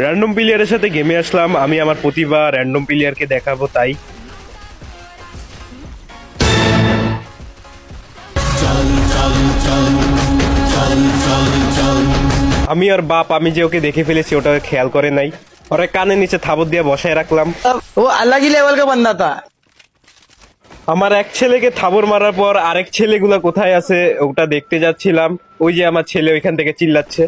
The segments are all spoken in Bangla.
র্যান্ডম প্লেয়ারের সাথে গেমে আসলাম, আমি আমার প্রতিভা র্যান্ডম প্লেয়ারকে দেখাবো তাই। আমি আর বাপ, আমি যে ওকে দেখে ফেলেছি ওটা খেয়াল করে নাই, ওরা কানের নিচে থাবর দিয়ে বসায় রাখলাম। वो अलग ही लेवल का बंदा था। আমার এক ছেলেকে থাবর মারার পর আরেক ছেলেগুলা কোথায় আছে ওটা দেখতে যাচ্ছিলাম। ওই যে আমার ছেলে ওইখান থেকে চিল্লাচ্ছে।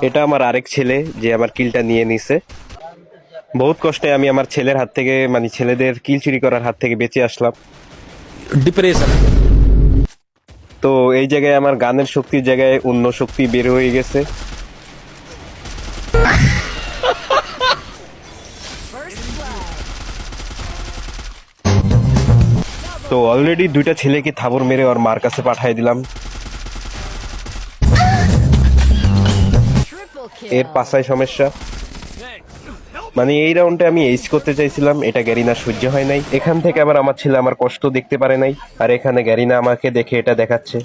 এটা আমার আরেক ছেলে যে আমার কিলটা নিয়ে নিছে। বহুত কষ্টে আমি আমার ছেলের হাত থেকে, মানে ছেলেদের কিল চুরি করার হাত থেকে বেঁচে আসলাম। डिप्रेशन তো এই জায়গায় আমার গানের শক্তির জায়গায় অন্য শক্তি বের হয়ে গেছে। তো অলরেডি দুইটা ছেলেকে থাবর মেরে ওর মার কাছে পাঠিয়ে দিলাম। এর পাশায় সমস্যা, মানে এই রাউন্ডে আমি এইচ করতে চাইছিলাম, এটা গ্যারিনা সহ্য হয় নাই। এখান থেকে আবার আমার ছেলে আমার কষ্ট দেখতে পারে নাই, আর এখানে গ্যারিনা আমাকে দেখে এটা দেখাচ্ছে।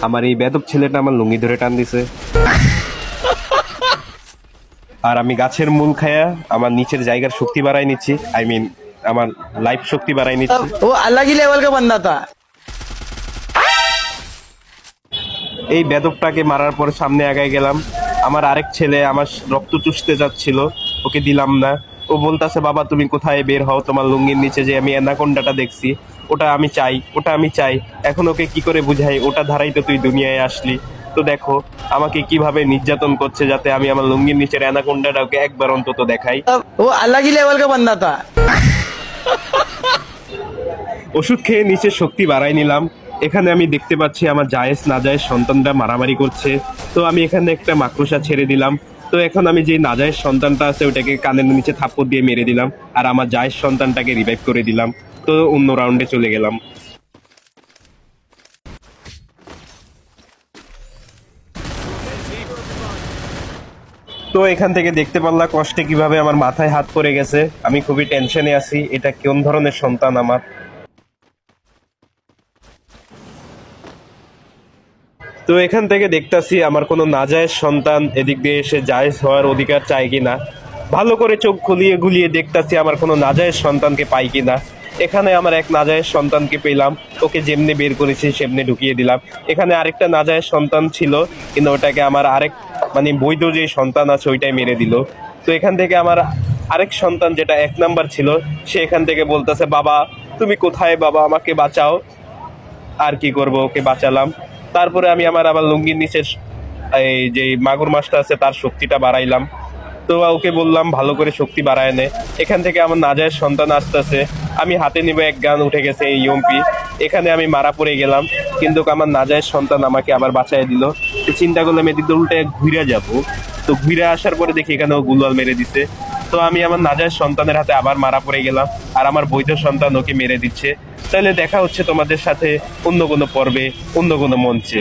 আমার এই বেদব ছেলেটা আমার লুঙ্গি ধরে টান দিছে, আর আমি গাছের মূল খায়া আমার নিচের জায়গার শক্তি বাড়াই নিচ্ছি, আই মিন আমার লাইফ শক্তি বাড়াই নিচ্ছি। वो अलग ही लेवल का बंदा था। এই বেদবটাকে মারার পর সামনে আগায় গেলাম। আমার আরেক ছেলে আমার রক্ত চুষতে যাচ্ছিল, ওকে দিলাম না। ও বলতেছে, বাবা তুমি কোথায়, বের হও, তোমার লুঙ্গির নিচে যে আমি অ্যানাকোন্ডাটা দেখছি ওটা আমি চাই, ওটা আমি চাই। এখন ওকে কি করে বুঝাই, ওটা ধারাই তো তুই দুনিয়ায় আসলি। তো দেখো আমাকে কিভাবে নির্যাতন করছে, যাতে আমি আমার লুঙ্গির নিচের অ্যানাকোন্ডাটা ওকে একবার অন্তত দেখাই। वो अलग ही लेवल का बंदा था। ওষুধ খেয়ে নিচে শক্তি বাড়াই নিলাম। এখানে আমি দেখতে পাচ্ছি আমার জায়েজ নাজায়েজ সন্তানরা মারামারি করছে। তো আমি এখানে একটা মাকড়সা ছেড়ে দিলাম। তো এখন আমি যে নাজায়েজ সন্তানটা আছে ওটাকে কানের নিচে থাপ্পড় দিয়ে মেরে দিলাম, আর আমার জায়েজ সন্তানটাকে রিভাইভ করে দিলাম। তো অন্য রাউন্ডে চলে গেলাম। তো এখান থেকে দেখতে পারলাম কষ্টে কিভাবে আমার মাথায় হাত পড়ে গেছে। আমি খুবই টেনশনে আছি, এটা কোন ধরনের সন্তান আমার। তো এখান থেকে দেখতাছি আমার কোনো নাজায়েজ সন্তান এদিক দিয়ে এসে জায়েজ হওয়ার অধিকার চায় কিনা। ভালো করে চোখ খুলিয়ে গুলিয়ে দেখতাছি আমার কোনো নাজায়েজ সন্তানকে পাই কিনা। এখানে আমার এক নাজায়েজ সন্তানকে পেলাম, ওকে যেমনি বের করেছি সেমনি ঢুকিয়ে দিলাম। এখানে আরেকটা নাজায়েজ সন্তান ছিল, কিন্তু ওটাকে আমার আরেক, মানে বৈধ যে সন্তান আছে ওইটাই মেরে দিল। তো এখান থেকে আমার আরেক সন্তান যেটা এক নাম্বার ছিল, সে এখান থেকে বলতেছে, বাবা তুমি কোথায়, বাবা আমাকে বাঁচাও। আর কি করব, ওকে বাঁচালাম। তারপরে আমি আমার আবার লুঙ্গির নিচের এই যে মাগুর মাছটা আছে তার শক্তিটা বাড়াইলাম। তো ওকে বললাম ভালো করে শক্তি বাড়ায় নে। এখান থেকে আমার নাজায়েজ সন্তান আসতেছে, আমি হাতে নিব এক গান, উঠে গেছে এই ইউএমপি। এখানে আমি মারা পড়ে গেলাম, কিন্তু আমার নাজায়েজ সন্তান আমাকে আবার বাঁচায় দিল। তো চিন্তা করলাম এদিক দিয়ে উল্টে ঘুরে যাব। তো ঘুরে আসার পরে দেখি এখানে ও গুলাল মেরে দিছে। তো আমি আমার নাজায়েজ সন্তানের হাতে আবার মারা পড়ে গেলাম, আর আমার বৈধ সন্তান ওকে মেরে দিচ্ছে। তাহলে দেখা হচ্ছে তোমাদের সাথে অন্য কোনো পর্বে, অন্য কোনো মঞ্চে।